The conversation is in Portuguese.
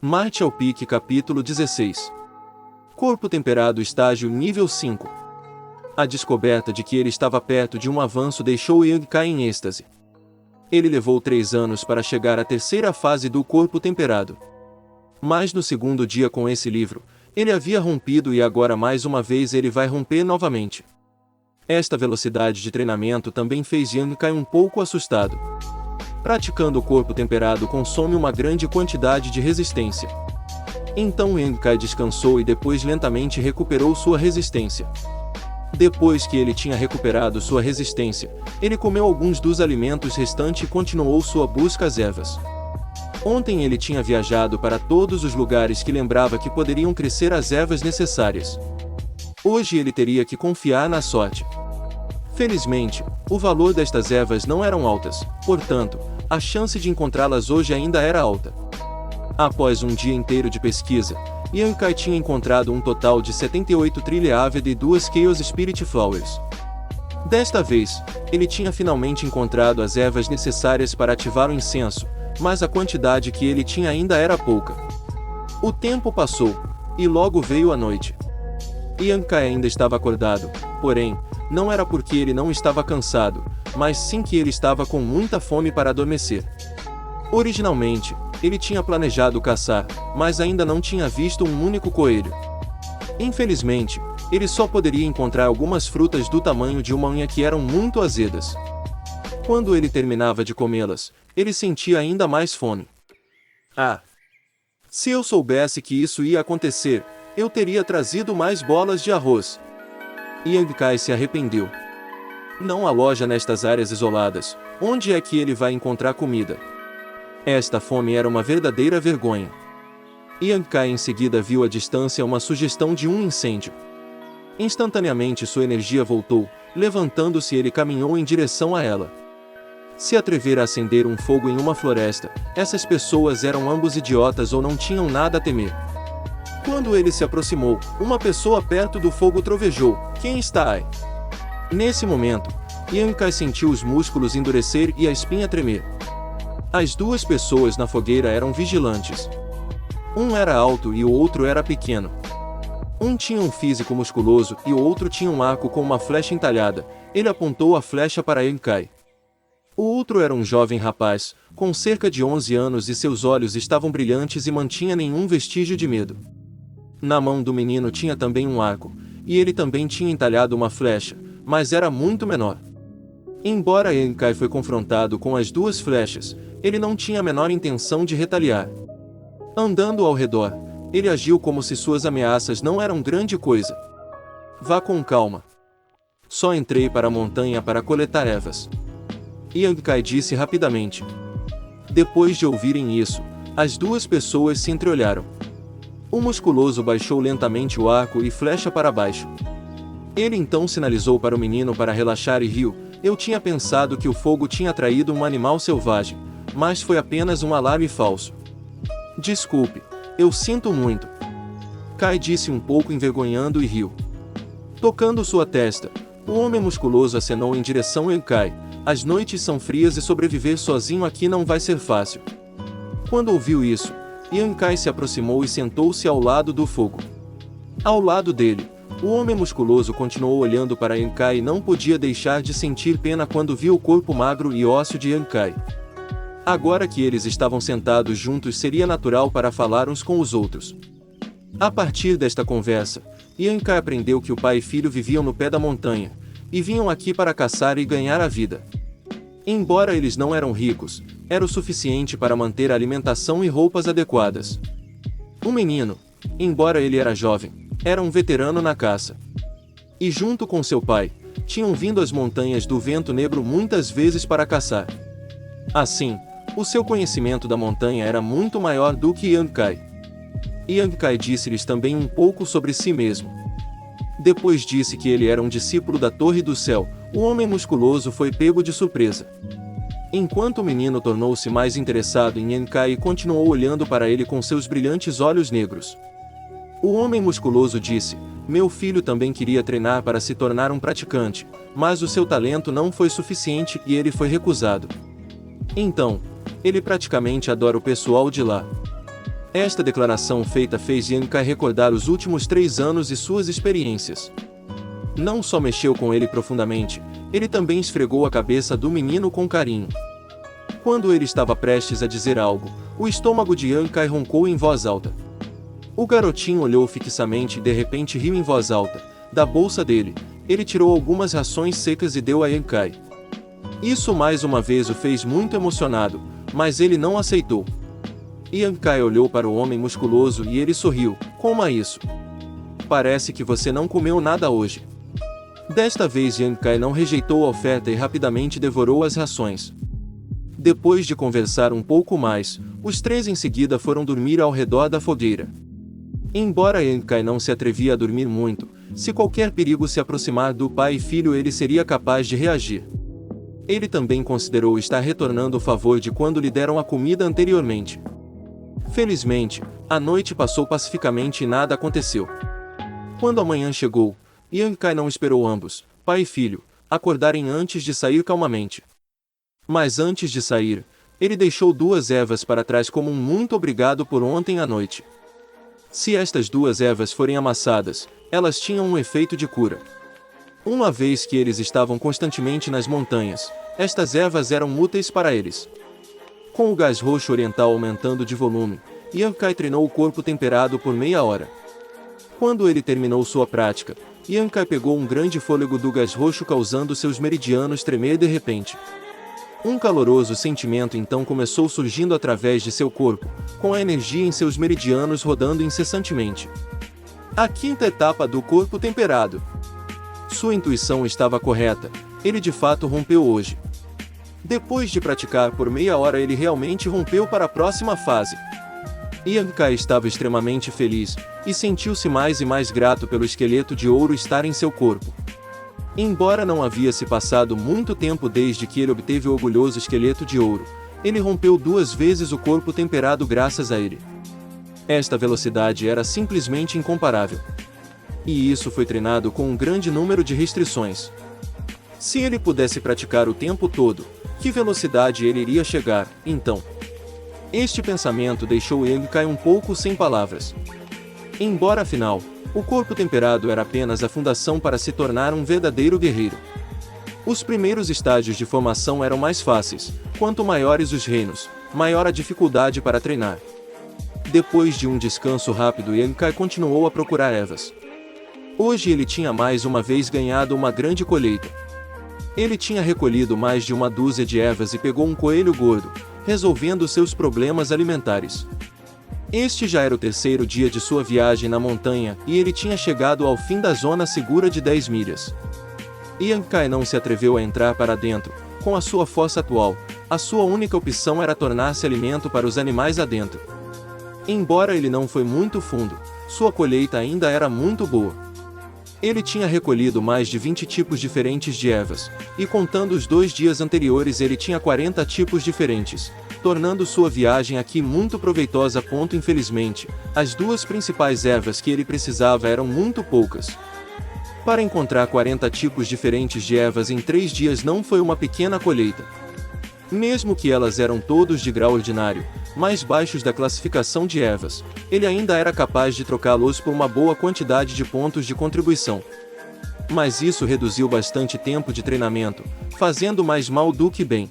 Marte ao Pique capítulo 16. Corpo temperado estágio nível 5. A descoberta de que ele estava perto de um avanço deixou Yang-Kai em êxtase. Ele levou 3 anos para chegar à terceira fase do corpo temperado. Mas no segundo dia com esse livro, ele havia rompido e agora mais uma vez ele vai romper novamente. Esta velocidade de treinamento também fez Yang-Kai um pouco assustado. Praticando o corpo temperado consome uma grande quantidade de resistência. Então Yang-Kai descansou e depois lentamente recuperou sua resistência. Depois que ele tinha recuperado sua resistência, ele comeu alguns dos alimentos restantes e continuou sua busca às ervas. Ontem ele tinha viajado para todos os lugares que lembrava que poderiam crescer as ervas necessárias. Hoje ele teria que confiar na sorte. Felizmente, o valor destas ervas não eram altas, portanto, a chance de encontrá-las hoje ainda era alta. Após um dia inteiro de pesquisa, Yang-Kai tinha encontrado um total de 78 Trilha Ávida e 2 Chaos Spirit Flowers. Desta vez, ele tinha finalmente encontrado as ervas necessárias para ativar o incenso, mas a quantidade que ele tinha ainda era pouca. O tempo passou, e logo veio a noite. Yang-Kai ainda estava acordado, porém, não era porque ele não estava cansado, mas sim que ele estava com muita fome para adormecer. Originalmente, ele tinha planejado caçar, mas ainda não tinha visto um único coelho. Infelizmente, ele só poderia encontrar algumas frutas do tamanho de uma unha que eram muito azedas. Quando ele terminava de comê-las, ele sentia ainda mais fome. Ah! Se eu soubesse que isso ia acontecer, eu teria trazido mais bolas de arroz. Yang-Kai se arrependeu. Não há loja nestas áreas isoladas, onde é que ele vai encontrar comida? Esta fome era uma verdadeira vergonha. Yang-Kai em seguida viu à distância uma sugestão de um incêndio. Instantaneamente sua energia voltou, levantando-se ele caminhou em direção a ela. Se atrever a acender um fogo em uma floresta, essas pessoas eram ambos idiotas ou não tinham nada a temer. Quando ele se aproximou, uma pessoa perto do fogo trovejou: "Quem está aí?" Nesse momento, Yang-Kai sentiu os músculos endurecer e a espinha tremer. As duas pessoas na fogueira eram vigilantes. Um era alto e o outro era pequeno. Um tinha um físico musculoso e o outro tinha um arco com uma flecha entalhada. Ele apontou a flecha para Yang-Kai. O outro era um jovem rapaz, com cerca de 11 anos e seus olhos estavam brilhantes e mantinha nenhum vestígio de medo. Na mão do menino tinha também um arco, e ele também tinha entalhado uma flecha, mas era muito menor. Embora Yang-Kai foi confrontado com as duas flechas, ele não tinha a menor intenção de retaliar. Andando ao redor, ele agiu como se suas ameaças não eram grande coisa. Vá com calma. Só entrei para a montanha para coletar ervas. Yang-Kai disse rapidamente. Depois de ouvirem isso, as duas pessoas se entreolharam. O musculoso baixou lentamente o arco e flecha para baixo. Ele então sinalizou para o menino para relaxar e riu: "Eu tinha pensado que o fogo tinha atraído um animal selvagem, mas foi apenas um alarme falso. Desculpe, eu sinto muito." Kai disse um pouco envergonhando e riu. Tocando sua testa, o homem musculoso acenou em direção a Yang-Kai: "As noites são frias e sobreviver sozinho aqui não vai ser fácil." Quando ouviu isso, Yang-Kai se aproximou e sentou-se ao lado do fogo. Ao lado dele, o homem musculoso continuou olhando para Yang-Kai e não podia deixar de sentir pena quando viu o corpo magro e ósseo de Yang-Kai. Agora que eles estavam sentados juntos, seria natural para falar uns com os outros. A partir desta conversa, Yang-Kai aprendeu que o pai e filho viviam no pé da montanha, e vinham aqui para caçar e ganhar a vida. Embora eles não eram ricos, era o suficiente para manter a alimentação e roupas adequadas. O menino, embora ele era jovem, era um veterano na caça. E junto com seu pai, tinham vindo às montanhas do Vento Negro muitas vezes para caçar. Assim, o seu conhecimento da montanha era muito maior do que Yang-Kai. Yang-Kai disse-lhes também um pouco sobre si mesmo. Depois disse que ele era um discípulo da Torre do Céu. O homem musculoso foi pego de surpresa. Enquanto o menino tornou-se mais interessado em Yang-Kai e continuou olhando para ele com seus brilhantes olhos negros. O homem musculoso disse: "Meu filho também queria treinar para se tornar um praticante, mas o seu talento não foi suficiente e ele foi recusado. Então, ele praticamente adora o pessoal de lá. Esta declaração feita fez Yankai recordar os últimos 3 anos e suas experiências. Não só mexeu com ele profundamente, ele também esfregou a cabeça do menino com carinho. Quando ele estava prestes a dizer algo, o estômago de Yankai roncou em voz alta. O garotinho olhou fixamente e de repente riu em voz alta. Da bolsa dele, ele tirou algumas rações secas e deu a Yankai. Isso mais uma vez o fez muito emocionado, mas ele não aceitou. Yankai olhou para o homem musculoso e ele sorriu. Coma isso. Parece que você não comeu nada hoje. Desta vez Yankai não rejeitou a oferta e rapidamente devorou as rações. Depois de conversar um pouco mais, os 3 em seguida foram dormir ao redor da fogueira. Embora Yankai não se atrevia a dormir muito, se qualquer perigo se aproximar do pai e filho ele seria capaz de reagir. Ele também considerou estar retornando o favor de quando lhe deram a comida anteriormente. Felizmente, a noite passou pacificamente e nada aconteceu. Quando a manhã chegou, Yankai não esperou ambos, pai e filho, acordarem antes de sair calmamente. Mas antes de sair, ele deixou 2 ervas para trás como um muito obrigado por ontem à noite. Se estas 2 ervas forem amassadas, elas tinham um efeito de cura. Uma vez que eles estavam constantemente nas montanhas, estas ervas eram úteis para eles. Com o gás roxo oriental aumentando de volume, Yankai treinou o corpo temperado por meia hora. Quando ele terminou sua prática, Yankai pegou um grande fôlego do gás roxo causando seus meridianos tremer de repente. Um caloroso sentimento então começou surgindo através de seu corpo, com a energia em seus meridianos rodando incessantemente. A 5ª etapa do corpo temperado. Sua intuição estava correta, ele de fato rompeu hoje. Depois de praticar por meia hora ele realmente rompeu para a próxima fase. Yankai estava extremamente feliz, e sentiu-se mais e mais grato pelo esqueleto de ouro estar em seu corpo. Embora não havia se passado muito tempo desde que ele obteve o orgulhoso esqueleto de ouro, ele rompeu 2 vezes o corpo temperado graças a ele. Esta velocidade era simplesmente incomparável. E isso foi treinado com um grande número de restrições. Se ele pudesse praticar o tempo todo, que velocidade ele iria chegar, então? Este pensamento deixou Yankai um pouco sem palavras. Embora afinal, o corpo temperado era apenas a fundação para se tornar um verdadeiro guerreiro. Os primeiros estágios de formação eram mais fáceis, quanto maiores os reinos, maior a dificuldade para treinar. Depois de um descanso rápido, Yankai continuou a procurar ervas. Hoje ele tinha mais uma vez ganhado uma grande colheita. Ele tinha recolhido mais de 1 dúzia de ervas e pegou um coelho gordo, resolvendo seus problemas alimentares. Este já era o 3º dia de sua viagem na montanha e ele tinha chegado ao fim da zona segura de 10 milhas. Yankai não se atreveu a entrar para dentro. Com a sua fossa atual, a sua única opção era tornar-se alimento para os animais adentro. Embora ele não foi muito fundo, sua colheita ainda era muito boa. Ele tinha recolhido mais de 20 tipos diferentes de ervas, e contando os 2 dias anteriores ele tinha 40 tipos diferentes, tornando sua viagem aqui muito proveitosa. Infelizmente, as 2 principais ervas que ele precisava eram muito poucas. Para encontrar 40 tipos diferentes de ervas em 3 dias não foi uma pequena colheita. Mesmo que elas eram todos de grau ordinário, mais baixos da classificação de ervas, ele ainda era capaz de trocá-los por uma boa quantidade de pontos de contribuição. Mas isso reduziu bastante tempo de treinamento, fazendo mais mal do que bem.